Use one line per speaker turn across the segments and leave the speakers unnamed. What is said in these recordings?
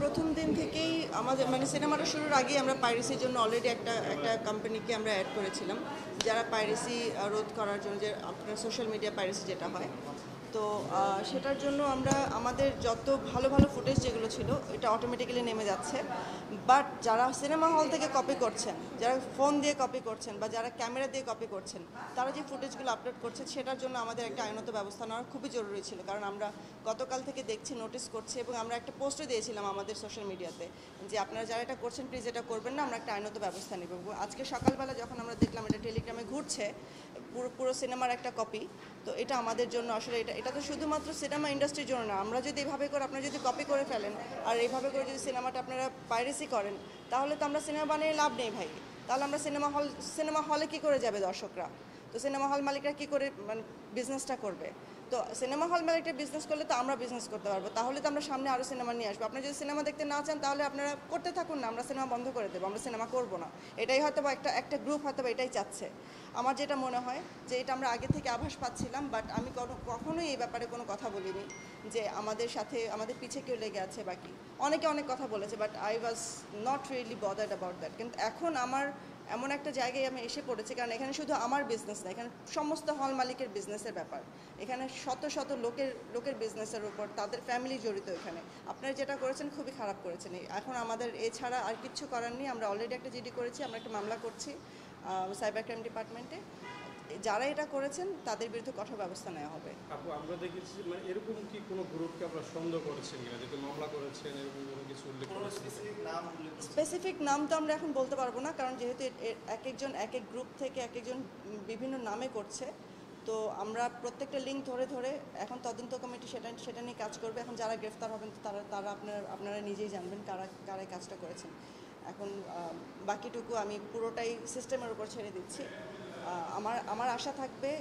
প্রথম দিন থেকেই আমাদের মানে সিনেমাটা শুরুর আগেই আমরা পাইরেসির জন্য অলরেডি একটা কোম্পানিকে আমরা অ্যাড করেছিলাম, যারা পাইরেসি রোধ করার জন্য, যে আপনার সোশ্যাল মিডিয়া পাইরেসি যেটা হয়, তো সেটার জন্য আমরা আমাদের যত ভালো ভালো ফুটেজ যেগুলো ছিল এটা অটোমেটিক্যালি নেমে যাচ্ছে। বাট যারা সিনেমা হল থেকে কপি করছেন, যারা ফোন দিয়ে কপি করছেন বা যারা ক্যামেরা দিয়ে কপি করছেন, তারা যে ফুটেজগুলো আপলোড করছে সেটার জন্য আমাদের একটা আইনত ব্যবস্থা নেওয়া খুবই জরুরি ছিল। কারণ আমরা গতকাল থেকে দেখছি, নোটিস করছি, এবং আমরা একটা পোস্টও দিয়েছিলাম আমাদের সোশ্যাল মিডিয়াতে যে আপনারা যারা এটা করছেন প্লিজ এটা করবেন না, আমরা একটা আইনত ব্যবস্থা নেব। আজকে সকালবেলা যখন আমরা দেখলাম এটা টেলিগ্রামে ঘুরছে পুরো পুরো সিনেমার একটা কপি, তো এটা আমাদের জন্য আসলে এটা তো শুধুমাত্র সিনেমা ইন্ডাস্ট্রির জন্য না। আমরা যদি এভাবে করে, আপনারা যদি কপি করে ফেলেন আর এইভাবে করে যদি সিনেমাটা আপনারা পাইরেসি করেন, তাহলে তো আমরা সিনেমা বানিয়ে লাভ নেই ভাই। তাহলে আমরা সিনেমা হলে কী করে যাবে দর্শকরা? তো সিনেমা হল মালিকরা কী করে মানে বিজনেসটা করবে? তো সিনেমা হল মালিকটা বিজনেস করলে তো আমরা বিজনেস করতে পারবো, তাহলে তো আমরা সামনে আরও সিনেমা নিয়ে আসবো। আপনি যদি সিনেমা দেখতে না চান তাহলে আপনারা করতে থাকুন না, আমরা সিনেমা বন্ধ করে দেবো, আমরা সিনেমা করবো না। এটাই হয়তো বা একটা গ্রুপ হয়তো বা এটাই চাচ্ছে। আমার যেটা মনে হয় যে এটা আমরা আগে থেকে আভাস পাচ্ছিলাম, বাট আমি কখনোই এই ব্যাপারে কোনো কথা বলিনি যে আমাদের সাথে আমাদের পিছে কেউ লেগে আছে। বাকি অনেকে অনেক কথা বলেছে, but I was not really bothered about that. কিন্তু এখন আমার এমন একটা জায়গায় আমি এসে পড়েছি, কারণ এখানে শুধু আমার বিজনেস না, এখানে সমস্ত হল মালিকের বিজনেসের ব্যাপার। এখানে শত শত লোকের বিজনেসের উপর তাদের ফ্যামিলি জড়িত। এখানে আপনারা যেটা করেছেন খুবই খারাপ করেছেন। এখন আমাদের এছাড়া আর কিচ্ছু করার নেই। আমরা অলরেডি একটা জিডি করেছি, আমরা একটা মামলা করছি সাইবার ক্রাইম ডিপার্টমেন্টে। যারা এটা করেছেন তাদের বিরুদ্ধে কঠোর ব্যবস্থা নেওয়া হবে।
আপু, আমরা দেখেছি মানে এরকম কি কোনো গ্রুপকে আপনারা সন্দেহ করেছেন কিনা, যেহেতু মামলা করেছেন, এরকম কোনো কিছু উল্লেখ করেছেন?
স্পেসিফিক নাম তো আমরা এখন বলতে পারবো না, কারণ যেহেতু এক একজন এক এক গ্রুপ থেকে এক একজন বিভিন্ন নামে করছে। তো আমরা প্রত্যেকটা লিঙ্ক ধরে ধরে এখন তদন্ত কমিটি সেটা নিয়ে কাজ করবে। এখন যারা গ্রেফতার হবেন তারা আপনারা নিজেই জানবেন কারা কারা এই কাজটা করেছেন। এখন বাকিটুকু আমি পুরোটাই সিস্টেমের উপর ছেড়ে দিচ্ছি। আমার আশা থাকবে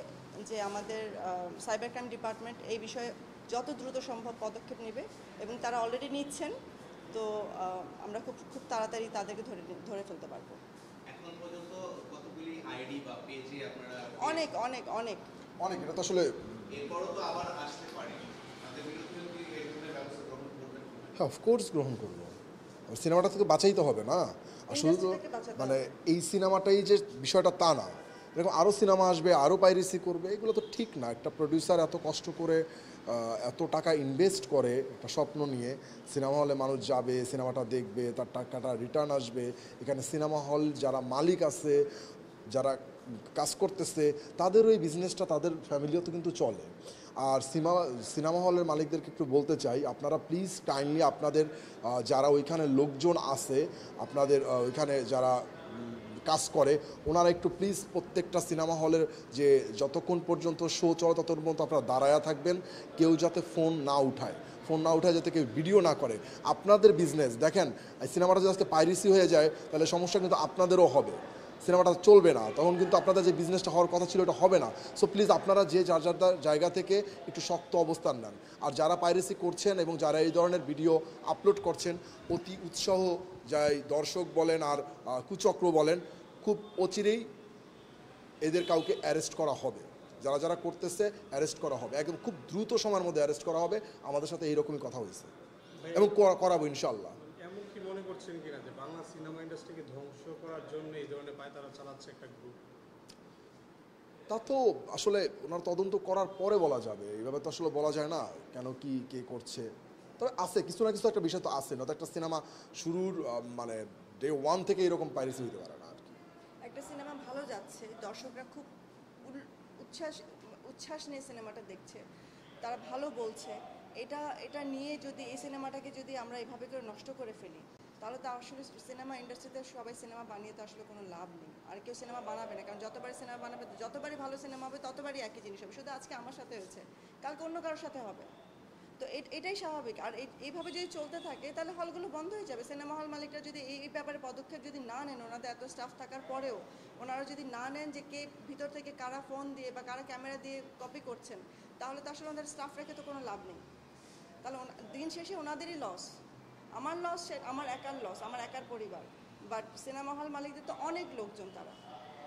যে আমাদের সাইবার ক্রাইম ডিপার্টমেন্ট এই বিষয়ে যত দ্রুত সম্ভব পদক্ষেপ নেবে, এবং তারা অলরেডি নিচ্ছেন। তো আমরা খুব খুব তাড়াতাড়ি তাদেরকে ধরে ফেলতে পারবো।
এখন পর্যন্ত কতগুলি আইডি বা পেজে আপনারা
অনেক অনেক অনেক
অনেক, এটা তো আসলে
এরপরও তো আবার আসতে পারে, তাদের বিরুদ্ধে কি এই ধরনের ব্যবস্থা গ্রহণ করবেন?
হ্যাঁ, অফকোর্স গ্রহণ করবো। সিনেমাটা থেকে বাঁচাইতে হবে না, আর শুধু তো
ইন্ডাস্ট্রিটাকে বাঁচাতে
মানে
হবে।
এই সিনেমাটাই যে বিষয়টা তা না, এরকম আরও সিনেমা আসবে, আরও পাইরেসি করবে, এগুলো তো ঠিক না। একটা প্রডিউসার এত কষ্ট করে এত টাকা ইনভেস্ট করে একটা স্বপ্ন নিয়ে, সিনেমা হলে মানুষ যাবে, সিনেমাটা দেখবে, তার টাকাটা রিটার্ন আসবে। এখানে সিনেমা হল যারা মালিক আছে, যারা কাজ করতেছে, তাদের ওই বিজনেসটা, তাদের ফ্যামিলিও তো কিন্তু চলে। আর সিনেমা হলের মালিকদেরকে একটু বলতে চাই, আপনারা প্লিজ কাইন্ডলি আপনাদের যারা ওইখানে লোকজন আছে, আপনাদের ওইখানে যারা কাজ করে, ওনারা একটু প্লিজ প্রত্যেকটা সিনেমা হলের যে যতক্ষণ পর্যন্ত শো চলে ততক্ষণ পর্যন্ত আপনারা দাঁড়ায়া থাকবেন। কেউ যাতে ফোন না উঠায়, যাতে কেউ ভিডিও না করে। আপনাদের বিজনেস দেখেন, এই সিনেমাটা যদি আজকে পাইরেসি হয়ে যায় তাহলে সমস্যা কিন্তু আপনাদেরও হবে, সিনেমাটা চলবে না, তখন কিন্তু আপনাদের যে বিজনেসটা হওয়ার কথা ছিল এটা হবে না। সো প্লিজ আপনারা যে যার জায়গা থেকে একটু শক্ত অবস্থান নেন। আর যারা পাইরেসি করছেন এবং যারা এই ধরনের ভিডিও আপলোড করছেন, অতি উৎসাহ যাই দর্শক বলেন আর কুচক্র বলেন, খুব অচিরেই এদের কাউকে অ্যারেস্ট করা হবে। যারা যারা করতেছে অ্যারেস্ট করা হবে, একদম খুব দ্রুত সময়ের মধ্যে অ্যারেস্ট করা হবে। আমাদের সাথে এইরকমই কথা হয়েছে এবং করাবো ইনশাল্লাহ।
এমন কি মনে করছেন কিনা যে বাংলা সিনেমা ইন্ডাস্ট্রিকে ধ্বংস করার জন্য এই ধরনের পায়তারা চালাচ্ছে একটা গ্রুপ?
তা তো আসলে ওনার তদন্ত করার পরে বলা যাবে, এইভাবে তো আসলে বলা যায় না কেন কি কে করছে। তবে আছে কিছু না কিছু একটা বিষয় তো আছে, না তো একটা সিনেমা শুরুর মানে ডে ওয়ান থেকে এরকম পাইরেসি হতে পারে না আর কি।
একটা সিনেমা ভালো যাচ্ছে, দর্শকরা খুব উচ্ছ্বাস উচ্ছ্বাস নিয়ে সিনেমাটা দেখছে, তারা ভালো বলছে। এটা নিয়ে যদি এই সিনেমাটাকে যদি আমরা এভাবে করে নষ্ট করে ফেলি, তাহলে তো আসলে সিনেমা ইন্ডাস্ট্রিতে সবাই সিনেমা বানিয়ে তো আসলে কোনো লাভ নেই। আর কেউ সিনেমা বানাবে না, কারণ যতবারই সিনেমা বানাবে, যতবারই ভালো সিনেমা হবে, ততবারই একই জিনিস হবে। শুধু আজকে আমার সাথে হয়েছে, কালকে অন্য কারোর সাথে হবে। তো এটাই স্বাভাবিক। আর এইভাবে যদি চলতে থাকে তাহলে হলগুলো বন্ধ হয়ে যাবে। সিনেমা হল মালিকরা যদি এই ব্যাপারে পদক্ষেপ যদি না নেন, ওনাদের এত স্টাফ থাকার পরেও ওনারা যদি না নেন যে কে ভিতর থেকে কারা ফোন দিয়ে বা কারা ক্যামেরা দিয়ে কপি করছেন, তাহলে তো আসলে ওনাদের স্টাফ রেখে তো কোনো লাভ নেই। তাহলে দিন শেষে ওনাদেরই লস। আমার লস, আমার একার লস, আমার একার পরিবার। বাট সিনেমা হল মালিকদের তো অনেক লোকজন, তারা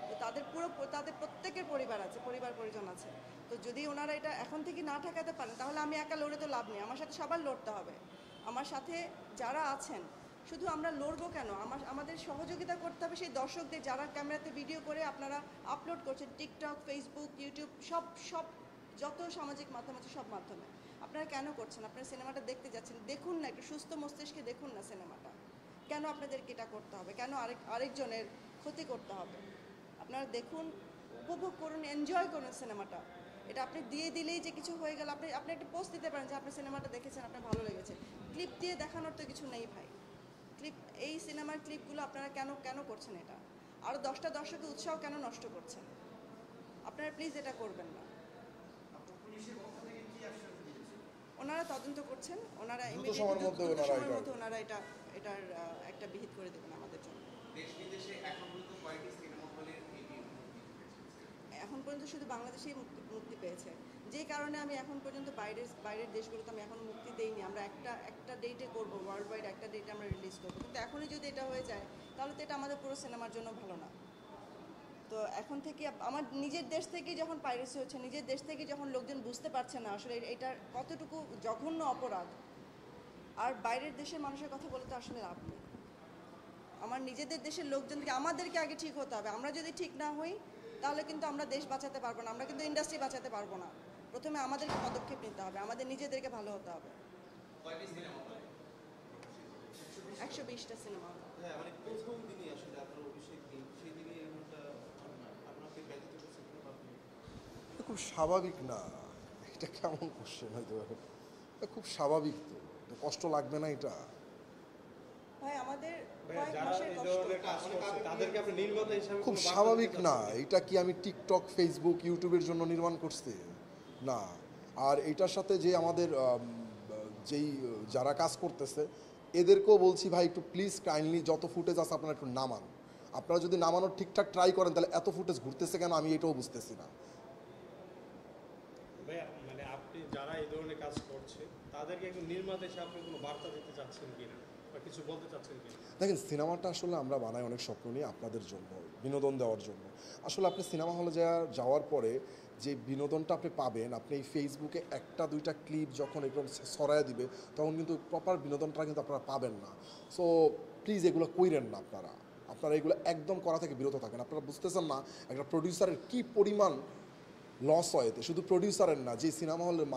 তো তাদের প্রত্যেকের পরিবার আছে, পরিবার পরিজন আছে। তো যদি ওনারা এটা এখন থেকে না ঠেকাতে পারেন, তাহলে আমি একা লড়ে তো লাভ নেই, আমার সাথে সবার লড়তে হবে। আমার সাথে যারা আছেন, শুধু আমরা লড়বো কেন, আমাদের সহযোগিতা করতে হবে সেই দর্শকদের যারা ক্যামেরাতে ভিডিও করে আপনারা আপলোড করছেন টিকটক, ফেসবুক, ইউটিউব, সব যত সামাজিক মাধ্যম আছে সব মাধ্যমে। আপনারা কেন করছেন? আপনারা সিনেমাটা দেখতে যাচ্ছেন, দেখুন না, একটু সুস্থ মস্তিষ্কে দেখুন না সিনেমাটা। কেন আপনাদেরকে এটা করতে হবে? কেন আরেকজনের ক্ষতি করতে হবে? আপনারা দেখুন, উপভোগ করুন, এনজয় করুন সিনেমাটা। এটা আপনি দিয়ে দিলেই যে কিছু হয়ে গেল, আপনি একটা পোস্ট দিতে পারেন যে আপনি সিনেমাটা দেখেছেন, আপনার ভালো লেগেছে। ক্লিপ দিয়ে দেখানোর তো কিছু নেই ভাই। এই সিনেমার ক্লিপগুলো আপনারা কেন করছেন? এটা আরও 10টা দর্শকের উৎসাহ কেন নষ্ট করছেন? আপনারা প্লিজ এটা করবেন না। ওনারা তদন্ত করছেন, ওনারা
দ্রুত সময়ের মধ্যে
ওনারা এটার একটা বিহিত করে দেবেন আমাদের জন্য।
দেশ বিদেশে এখন পর্যন্ত কয়েকটি সিনেমা হলের
এখন পর্যন্ত শুধু বাংলাদেশেই মুক্তি পেয়েছে, যে কারণে আমি এখন পর্যন্ত বাইরের দেশগুলোতে আমি এখন মুক্তি দেইনি। আমরা একটা ডেটে করবো, ওয়ার্ল্ড ওয়াইড একটা ডেটে আমরা রিলিজ করবো, কিন্তু এখনই যদি এটা হয়ে যায় তাহলে তো এটা আমাদের পুরো সিনেমার জন্য ভালো না। তো এখন থেকে আমার নিজের দেশ থেকেই যখন পাইরেসি হচ্ছে, নিজের দেশ থেকে যখন লোকজন বুঝতে পারছে না আসলে এটা কতটুকু জঘন্য অপরাধ, আর বাইরের দেশের মানুষের কথা বলে তো আসলে লাভ নেই। আমার নিজেদের দেশের লোকজনকে, আমাদেরকে আগে ঠিক হতে হবে। আমরা যদি ঠিক না হই তাহলে কিন্তু আমরা দেশ বাঁচাতে পারবো না, আমরা কিন্তু ইন্ডাস্ট্রি বাঁচাতে পারবো না। প্রথমে আমাদেরকে পদক্ষেপ নিতে হবে, আমাদের নিজেদেরকে ভালো হতে হবে। 120টা সিনেমা।
হ্যাঁ, মানে প্রথম দিনই আসলে আপনার অভিষেক দিন, সেই দিনই এমনটা আপনাকে ব্যতীত করছে কিনা আপনি?
এটা খুব স্বাভাবিক না, এটা কেমন কোশ্চেন হয়তো, এটা খুব স্বাভাবিক, তো এটা কষ্ট লাগবে না এটা?
ভাই আমাদের
ভাইয়া,
কয়েক
যারা
মাসের
এই
কষ্ট।
ধরনের কাজ করছে তাদেরকে আপনি নির্মাতা হিসাবে
খুব
কোনো বার্তা
স্বাভাবিক
দিতে
না,
চাচ্ছেন?
এটা কি আমি টিকটক, ফেসবুক, ইউটিউবের জন্য নির্মাণ করছি? না। আর এটার সাথে যে আমাদের যেই যারা কাজ করতেছে এদেরকেও বলছি, ভাই একটু প্লিজ কাইন্ডলি যত ফুটেজ আছে আপনারা একটু নামান। আপনারা যদি নামানোর ঠিকঠাক ট্রাই করেন তাহলে এত ফুটেজ ঘুরতেছে কেন, আমি এটাও বুঝতেছি না।
ভাইয়া, মানে আপনি যারা এই ধরনের কাজ করছে তাদেরকে একটু নির্মাতা হিসেবে আপনি কোনো বার্তা দিতে চাচ্ছেন কিনা বা কিছু বলতে চাচ্ছেন কিনা?
দেখেন, সিনেমাটা আসলে আমরা বানাই অনেক স্বপ্ন নিয়ে আপনাদের জন্য, বিনোদন দেওয়ার জন্য। আসলে আপনি সিনেমা হলে যাওয়ার পরে যে বিনোদনটা আপনি পাবেন, আপনি এই ফেসবুকে একটা দুইটা ক্লিপ যখন একদম ছড়ায় দিবে তখন কিন্তু প্রপার বিনোদনটা কিন্তু আপনারা পাবেন না। সো প্লিজ এগুলো কইরেন না, আপনারা এগুলো একদম করা থেকে বিরত থাকেন। আপনারা বুঝতেছেন না একটা প্রডিউসারের কী পরিমাণ লস হয় এতে, শুধু প্রডিউসারের না, যে সিনেমা হলের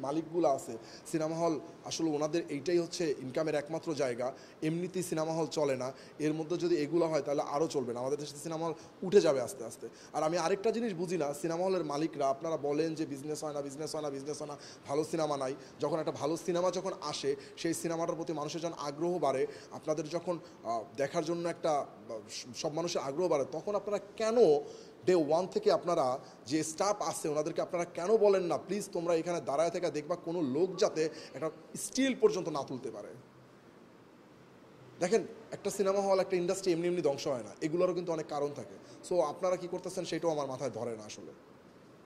মালিকগুলো আছে, সিনেমা হল আসলে ওনাদের এইটাই হচ্ছে ইনকামের একমাত্র জায়গা। এমনিতেই সিনেমা হল চলে না, এর মধ্যে যদি এগুলো হয় তাহলে আরও চলবে না, আমাদের দেশে সিনেমা হল উঠে যাবে আস্তে আস্তে। আর আমি আরেকটা জিনিস বুঝি না, সিনেমা হলের মালিকরা, আপনারা বলেন যে বিজনেস হয় না, ভালো সিনেমা নাই। যখন একটা ভালো সিনেমা যখন আসে, সেই সিনেমাটার প্রতি মানুষের যখন আগ্রহ বাড়ে, আপনাদের যখন দেখার জন্য একটা সব মানুষের আগ্রহ বাড়ে, তখন আপনারা কেন ডে ওয়ান থেকে আপনারা যে স্টাফ আছে ওনাদেরকে আপনারা কেন বলেন না, প্লিজ তোমরা এখানে দাঁড়ায় থেকে দেখবা কোনো লোক যাতে একটা স্টিল পর্যন্ত না তুলতে পারে? দেখেন, একটা সিনেমা হল, একটা ইন্ডাস্ট্রি এমনি ধ্বংস হয় না, এগুলোরও কিন্তু অনেক কারণ থাকে। সো আপনারা কি করতেছেন সেটাও আমার মাথায় ধরে না আসলে।